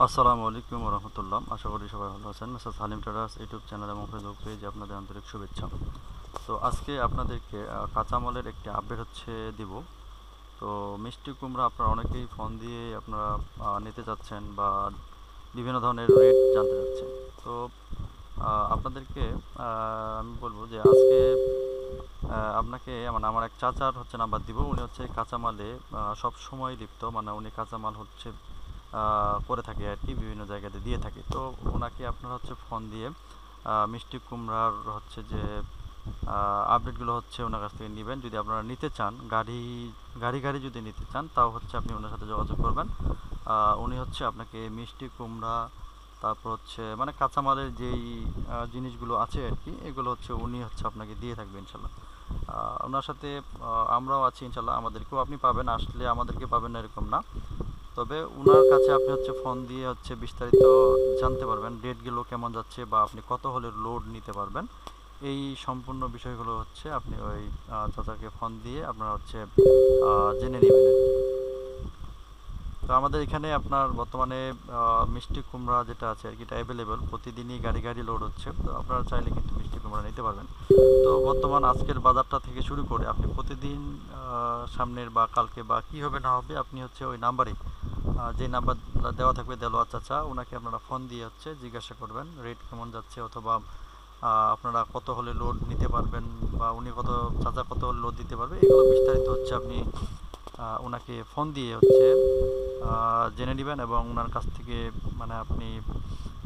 আসসালামু আলাইকুম রহমতুল্লাহ। আশা করি সবাই ভালো আছেন। মেসাজ হালিম ট্রেডার্স ইউটিউব চ্যানেল এবং ফেসবুক পেজে আপনাদের আন্তরিক শুভেচ্ছা। তো আজকে আপনাদেরকে কাঁচামালের একটি আপডেট দিব। তো মিষ্টি কুমড়া আপনারা অনেকেই ফোন দিয়ে আপনারা নিতে চাচ্ছেন বা বিভিন্ন ধরনের রেট জানতে চাচ্ছেন। তো আপনাদেরকে আমি বলবো যে আজকে আপনাকে মানে আমার এক চাচার নাম্বার দিব। উনি কাঁচামালে সব সময় লিপ্ত, মানে উনি কাঁচামাল করে থাকে আর কি, বিভিন্ন জায়গাতে দিয়ে থাকে। তো ওনাকে আপনারা ফোন দিয়ে মিষ্টি কুমড়ার যে আপডেটগুলো ওনার কাছ থেকে নেবেন। যদি আপনারা নিতে চান, গাড়ি গাড়ি গাড়ি যদি নিতে চান, তাও আপনি ওনার সাথে যোগাযোগ করবেন। উনি আপনাকে মিষ্টি কুমড়া, তারপর মানে কাঁচামালের যেই জিনিসগুলো আছে আর কি, এগুলো উনি আপনাকে দিয়ে থাকবে ইনশাল্লাহ। ওনার সাথে আমরাও আছি ইনশাল্লাহ, আমাদেরকেও আপনি পাবেন, আসলে আমাদেরকে পাবেন না এরকম না। তবে উনার কাছে আপনি ফোন দিয়ে বিস্তারিত জানতে পারবেন, রেটগুলো কেমন যাচ্ছে বা আপনি কত হলে লোড নিতে পারবেন। এই সম্পূর্ণ বিষয়গুলো আপনি ওই চাচাকে ফোন দিয়ে আপনারা জেনে নেবেন আর কি। তো আমাদের এখানে আপনার বর্তমানে মিষ্টি কুমড়া যেটা আছে আর কি, এটা অ্যাভেলেবেল, প্রতিদিনই গাড়ি গাড়ি লোড হচ্ছে। তো আপনারা চাইলে কিন্তু মিষ্টি কুমড়া নিতে পারবেন। তো বর্তমান আজকের বাজারটা থেকে শুরু করে আপনি প্রতিদিন সামনের বা কালকে বা কী হবে না হবে, আপনি ওই নাম্বারে, যে নাম্বার দেওয়া থাকবে দেলোয়ার চাচা, ওনাকে আপনারা ফোন দিয়ে জিজ্ঞাসা করবেন রেট কেমন যাচ্ছে, অথবা আপনারা কত হলে লোড নিতে পারবেন, বা উনি চাচা কত হলে লোড দিতে পারবে, এগুলো বিস্তারিত আপনি ওনাকে ফোন দিয়ে জেনে নেবেন এবং ওনার কাছ থেকে মানে আপনি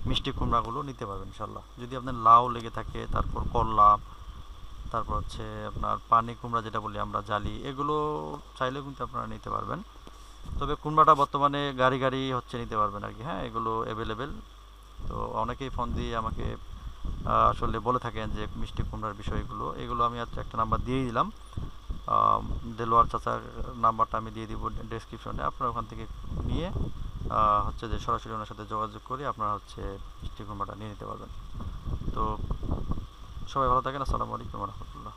মিষ্টি কুমড়াগুলো নিতে পারবেন ইনশাল্লাহ। যদি আপনার লাউ লেগে থাকে, তারপর করলা, তারপর আপনার পানি কুমড়া যেটা বলি আমরা, জালি, এগুলো চাইলেও কিন্তু আপনারা নিতে পারবেন। তবে কুমড়াটা বর্তমানে গাড়ি গাড়ি নিতে পারবেন আর কি। হ্যাঁ, এগুলো অ্যাভেলেবেল। তো অনেকেই ফোন দিয়ে আমাকে আসলে বলে থাকেন যে মিষ্টি কুমড়ার বিষয়গুলো, এগুলো আমি একটা নাম্বার দিয়েই দিলাম। দেলোয়ার চাচার নাম্বারটা আমি দিয়ে দিব ডেসক্রিপশনে, আপনারা ওখান থেকে নিয়ে যে সরাসরি ওনার সাথে যোগাযোগ করে আপনারা মিষ্টি কুমড়াটা নিয়ে নিতে পারবেন। তো সবাই ভালো থাকেন। আসসালামু আলাইকুম রহমতুল্লাহ।